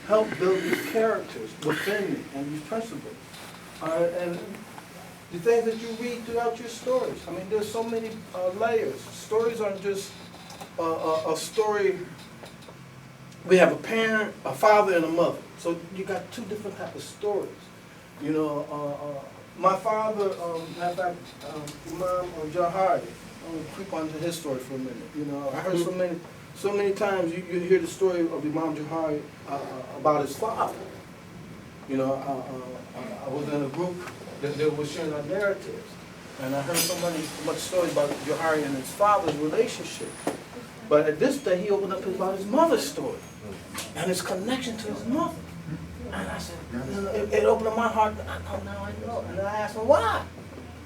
help build these characters within me and these principles. And the things that you read throughout your stories. I mean, there's so many layers. Stories aren't just a story. We have a parent, a father, and a mother. So you got two different types of stories. You know, my father, matter of fact, Imam Johari. I'm gonna creep onto his story for a minute. You know, I heard so many times you hear the story of Imam Johari about his father. You know, I was in a group that was sharing our narratives, and I heard so much stories about Johari and his father's relationship. But at this day, he opened up about his mother's story and his connection to his mother. And I said, it opened up my heart. Now I know. And I asked him why.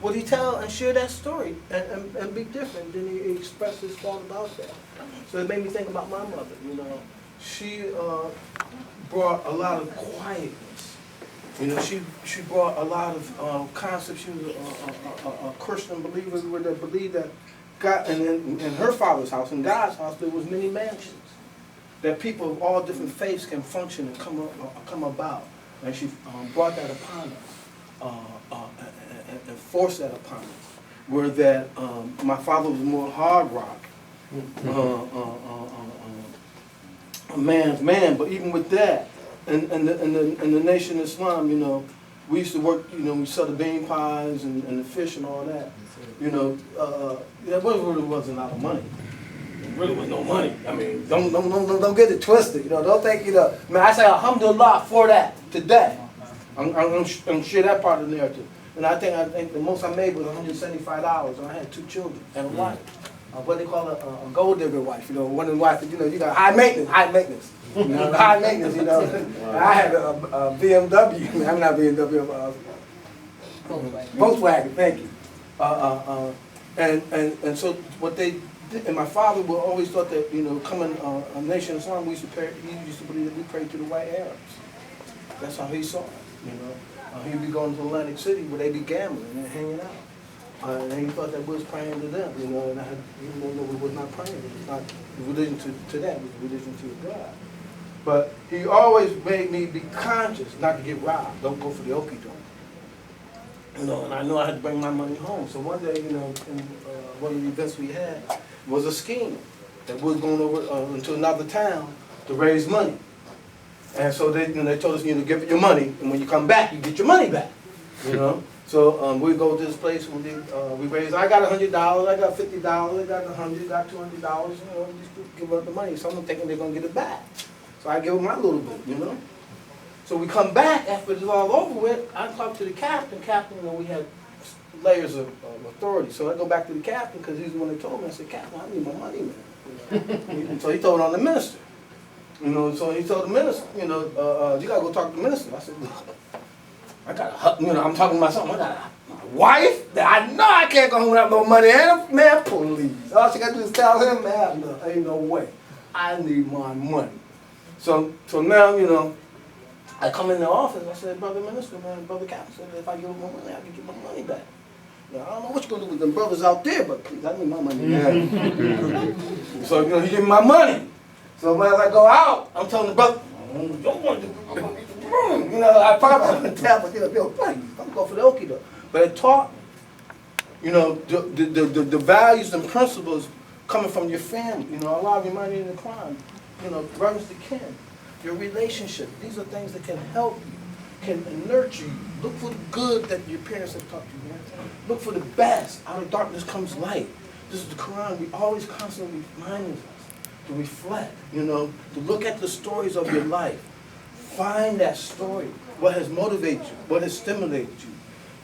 Would he tell and share that story and be different? Then he expressed his thought about that. So it made me think about my mother. You know, she brought a lot of quietness. You know, she brought a lot of concepts. She was a Christian believer that believed that God, and in her father's house, in God's house, there was many mansions that people of all different faiths can function and come about. And she brought that upon us and forced that upon us. Where that my father was more hard rock, a man's man. But even with that, in the Nation of Islam, you know, we used to work. You know, we sell the bean pies and the fish and all that. You know, that really wasn't a lot of money. It really was no money. I mean, don't get it twisted. You know, don't think, you know. Man, I say alhamdulillah for that today. I'm gonna share that part of the narrative. And I think the most I made was $175, and I had 2 children and a wife. What they call a gold digger wife. You know, one of the wives. You know, you got high maintenance. You know, high maintenance. You know, I had a BMW. I'm not BMW. Volkswagen. Thank you. And so what they did, and my father would always thought that, you know, coming a Nation of Islam, he used to believe that we prayed to the white Arabs. That's how he saw it, you know. He'd be going to Atlantic City where they be gambling and hanging out. And he thought that we was praying to them, you know, and even though we was not praying, it was not religion to that, it was religion to God. But he always made me be conscious not to get robbed. Don't go for the okie doke. You know, and I know I had to bring my money home. So one day, you know, in one of the events we had was a scheme that we was going over into another town to raise money. And so they told us, you know, give it your money, and when you come back, you get your money back. You know. So we go to this place when we raise. I got $100, I got $50, I got $100, got $200. You know, just give up the money. Someone thinking they're gonna get it back. So I give them my little bit, you know. So we come back after it's all over with. I talk to the captain. Captain, you know, we had layers of authority. So I go back to the captain because he's the one that told me. I said, Captain, I need my money, man. You know? So he told it on the minister. You know, so he told the minister, you know, you gotta go talk to the minister. I said, look, I got, you know, I'm talking to myself. I got a wife that I know I can't go home without no money. And man, please. All she gotta do is tell him, man, no, ain't no way. I need my money. So now, you know, I come in the office, I said, brother minister, man, brother captain, said, if I give him my money, I can get my money back. Now, I don't know what you're going to do with them brothers out there, but please, I need my money now. So, you know, he gave me my money. So as I go out, I'm telling the brother, don't want to do, you know, I probably on the tap, but, you know, please, I'm going for the okie doke. But it taught, you know, the values and principles coming from your family. You know, Allah reminded you in the Quran, you know, reverence the kin. Your relationship, these are things that can help you, can nurture you. Look for the good that your parents have taught you, man. Look for the best. Out of darkness comes light. This is the Quran. We always constantly reminding us to reflect, you know, to look at the stories of your life. Find that story. What has motivated you? What has stimulated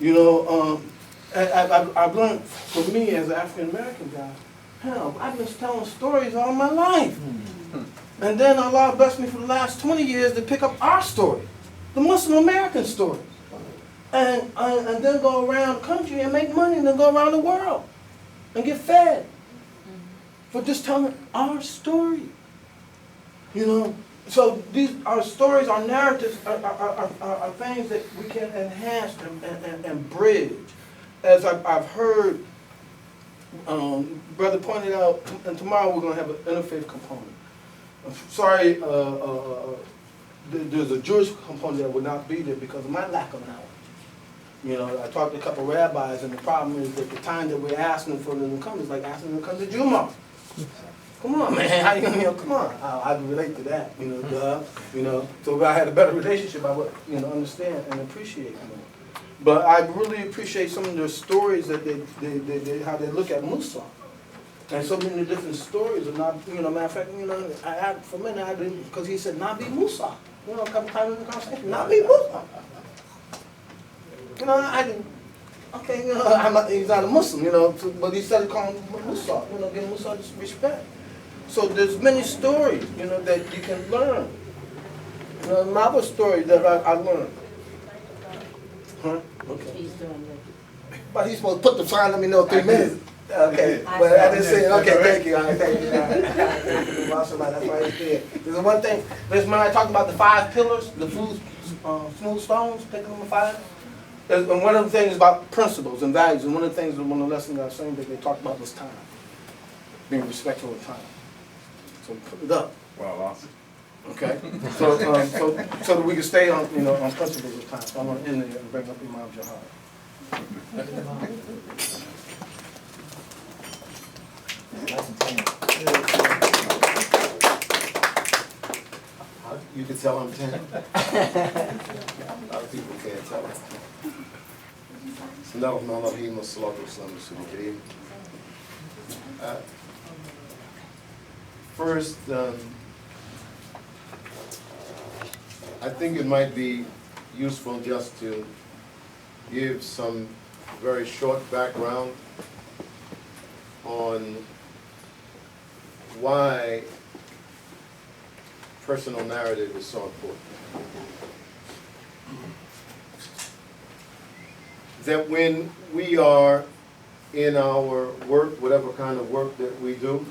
you? You know, I've learned, for me as an African American guy, hell, I've been telling stories all my life. And then Allah blessed me for the last 20 years to pick up our story, the Muslim American story. And then go around the country and make money and then go around the world and get fed for just telling our story. You know, so our stories, our narratives are things that we can enhance and bridge. As I've heard, Brother pointed out, and tomorrow we're going to have an interfaith component. Sorry, there's a Jewish component that would not be there because of my lack of knowledge. You know, I talked to a couple of rabbis, and the problem is that the time that we're asking for them to come is like asking them to come to Juma. Come on, man. How you know, come on. I can relate to that. You know, duh. You know, so if I had a better relationship, I would, you know, understand and appreciate more. But I really appreciate some of the stories that they how they look at Musa. And so many different stories of not, you know, matter of fact, you know, for a minute I didn't, because he said Nabi Musa. You know, a couple times in the conversation, Nabi Musa. You know, I didn't, okay, you know, he's not a Muslim, you know, but he started calling him Musa, you know, giving Musa respect. So there's many stories, you know, that you can learn. You know, another story that I learned. Huh? Okay. He's doing it. But he's supposed to put the fine, let me know 3 minutes. Okay, but I didn't say, okay, thank you. Thank you. That's why he's there. There's one thing, when I talked about the 5 pillars, the smooth stones, picking them 5. And one of the things about principles and values, and one of the things, one of the lessons I was saying that they talked about was time. Being respectful of time. So put it up. Wow, awesome. Okay? So that we can stay on, you know, on principles of time. So I'm going to end there and bring up Imam Johari. You can tell I'm 10. A lot of people can't tell. Bismillahirrahmanirrahim. Wassalatu wassalamu ala rasulil kareem. First, I think it might be useful just to give some very short background on why personal narrative is so important. That when we are in our work, whatever kind of work that we do,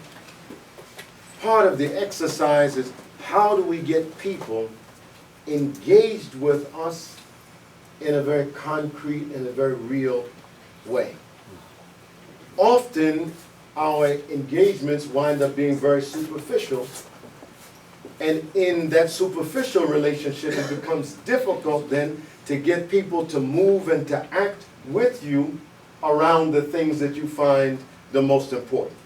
part of the exercise is how do we get people engaged with us in a very concrete and a very real way. Often our engagements wind up being very superficial, and in that superficial relationship it becomes difficult then to get people to move and to act with you around the things that you find the most important.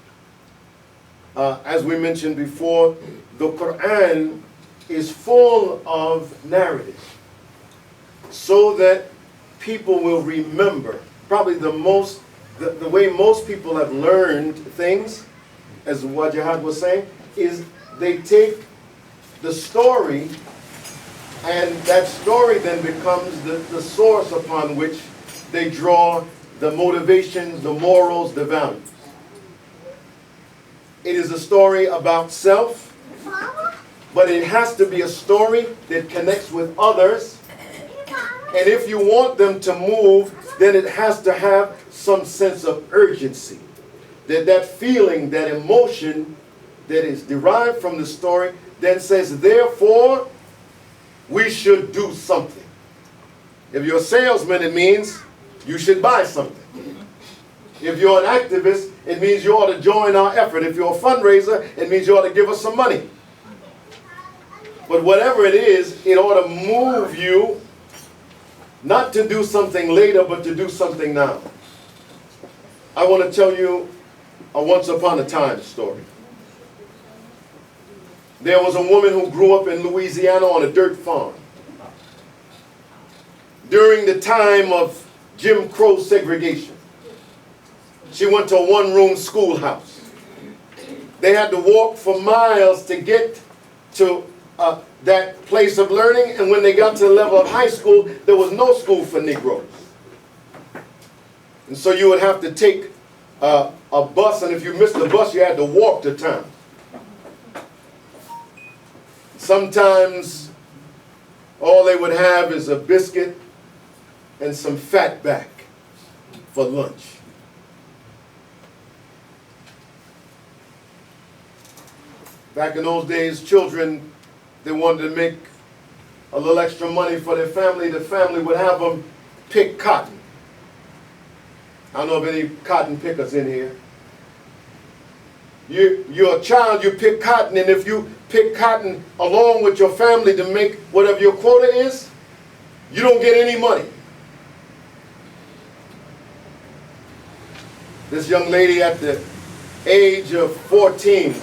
As we mentioned before, the Quran is full of narrative so that people will remember. Probably the way most people have learned things, as what Jihad was saying, is they take the story, and that story then becomes the source upon which they draw the motivations, the morals, the values. It is a story about self, but it has to be a story that connects with others. And if you want them to move, then it has to have some sense of urgency. That feeling, that emotion that is derived from the story then says, therefore, we should do something. If you're a salesman, it means you should buy something. If you're an activist, it means you ought to join our effort. If you're a fundraiser, it means you ought to give us some money. But whatever it is, it ought to move you not to do something later, but to do something now. I want to tell you a once upon a time story. There was a woman who grew up in Louisiana on a dirt farm. During the time of Jim Crow segregation, she went to a one-room schoolhouse. They had to walk for miles to get to that place of learning, and when they got to the level of high school, there was no school for Negroes. And so you would have to take a bus, and if you missed the bus, you had to walk to town. Sometimes all they would have is a biscuit and some fat back for lunch. Back in those days, children, they wanted to make a little extra money for their family. The family would have them pick cotton. I don't know if any cotton pickers in here. You're a child, you pick cotton, and if you pick cotton along with your family to make whatever your quota is, you don't get any money. This young lady at the age of 14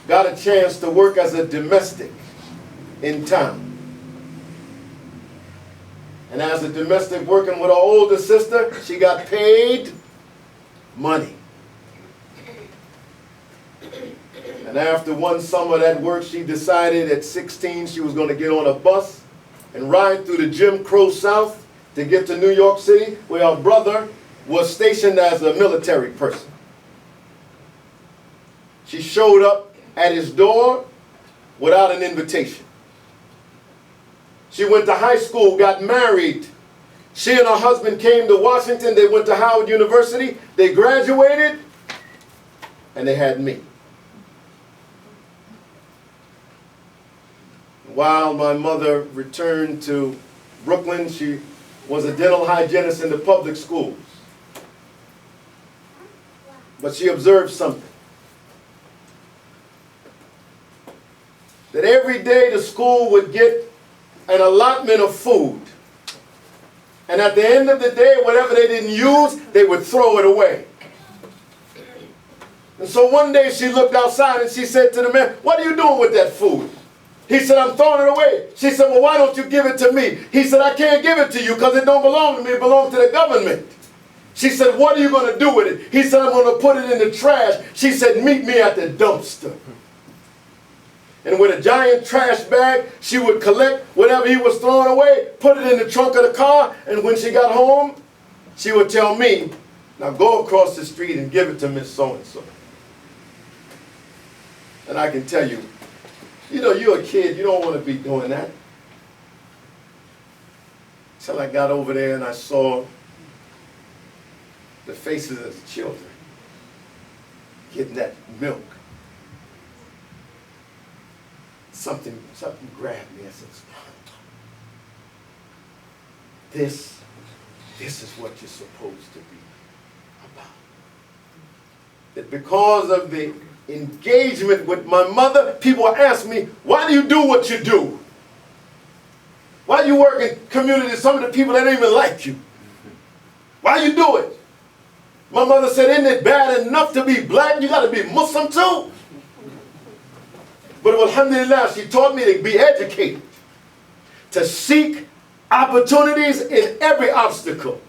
got a chance to work as a domestic in town. And as a domestic working with her older sister, she got paid money. And after one summer of that work, she decided at 16 she was going to get on a bus and ride through the Jim Crow South to get to New York City, where her brother was stationed as a military person. She showed up at his door without an invitation. She went to high school, got married. She and her husband came to Washington. They went to Howard University. They graduated, and they had me. While my mother returned to Brooklyn, she was a dental hygienist in the public schools. But she observed something. That every day the school would get an allotment of food. And at the end of the day, whatever they didn't use, they would throw it away. And so one day she looked outside and she said to the man, "What are you doing with that food?" He said, "I'm throwing it away." She said, "Well, why don't you give it to me?" He said, "I can't give it to you because it don't belong to me. It belongs to the government." She said, "What are you going to do with it?" He said, "I'm going to put it in the trash." She said, "Meet me at the dumpster." And with a giant trash bag, she would collect whatever he was throwing away, put it in the trunk of the car, and when she got home, she would tell me, "Now go across the street and give it to Miss So-and-so." And I can tell you, you know, you're a kid, you don't want to be doing that. Till I got over there and I saw the faces of the children getting that milk. Something grabbed me. I said, this is what you're supposed to be about. That because of the engagement with my mother, people ask me, "Why do you do what you do? Why do you work in communities, some of the people that don't even like you? Why you do it?" My mother said, "Isn't it bad enough to be black? You got to be Muslim too?" But alhamdulillah, she taught me to be educated, to seek opportunities in every obstacle.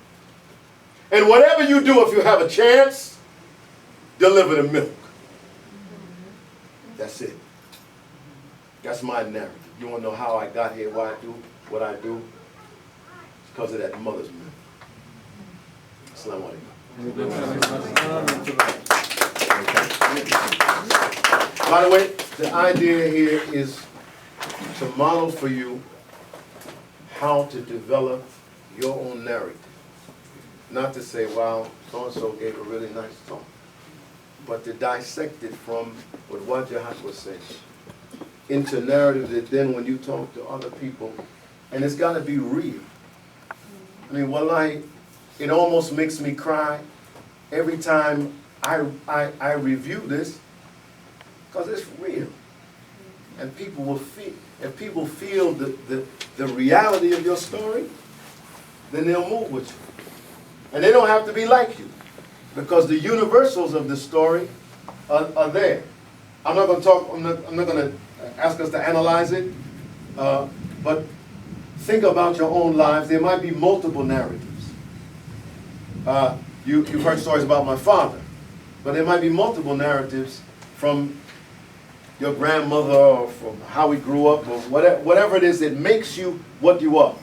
And whatever you do, if you have a chance, deliver the milk. That's it. That's my narrative. You want to know how I got here, why I do what I do? It's because of that mother's milk. Assalamu alaikum. By the way, the idea here is to model for you how to develop your own narrative. Not to say, "Wow, so-and-so gave a really nice talk," but to dissect it from what Johari was saying into narrative that then when you talk to other people, and it's got to be real. I mean, wallahi, it almost makes me cry every time I review this, because it's real. And people will feel, if people feel the reality of your story, then they'll move with you. And they don't have to be like you, because the universals of the story are there. I'm not going to talk, I'm not going to ask us to analyze it, but think about your own lives. There might be multiple narratives. You've heard stories about my father, but there might be multiple narratives from your grandmother or from how we grew up or whatever it is that makes you what you are.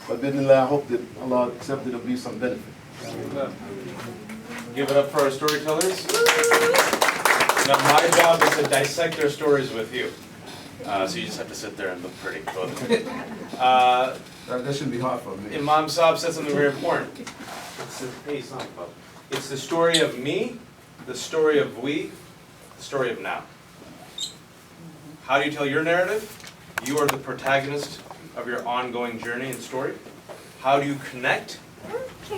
But bismillah, I hope that Allah accepted it'll be some benefit. Give it up for our storytellers. Now my job is to dissect their stories with you. So you just have to sit there and look pretty. That shouldn't be hard for me. Imam Saab said something very important. It's the story of me, the story of we, the story of now. How do you tell your narrative? You are the protagonist of your ongoing journey and story. How do you connect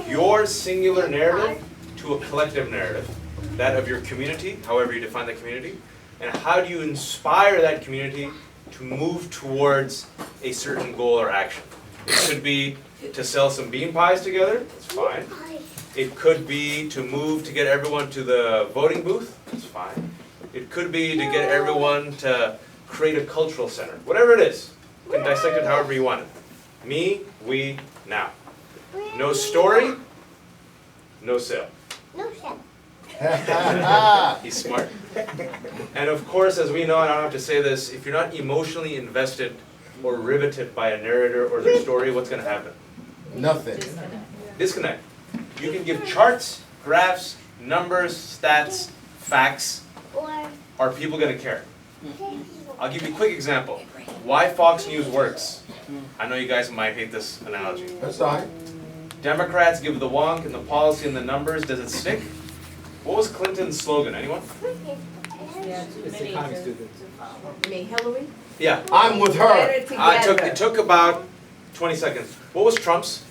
your singular narrative to a collective narrative, that of your community, however you define the community, And how do you inspire that community to move towards a certain goal or action? It could be to sell some bean pies together, that's fine. It could be to move to get everyone to the voting booth, that's fine. It could be to get everyone to create a cultural center, whatever it is. You can dissect it however you want it. Me, we, now. No story, no sale. No shit. He's smart. And of course, as we know, and I don't have to say this, if you're not emotionally invested or riveted by a narrator or their story, what's going to happen? Nothing. Disconnect. You can give charts, graphs, numbers, stats, facts. Or Are people going to care? I'll give you a quick example. Why Fox News works. I know you guys might hate this analogy. That's all right. Democrats give the wonk and the policy and the numbers. Does it stick? What was Clinton's slogan? Anyone? Yeah, too It's many economy to stupid. follow. You mean Hillary? Yeah. I'm with her. It took about 20 seconds. What was Trump's?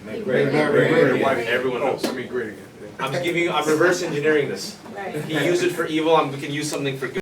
Make Great. Everyone knows. I mean, great again. I'm reverse engineering this. Right. He used it for evil. We can use something for good.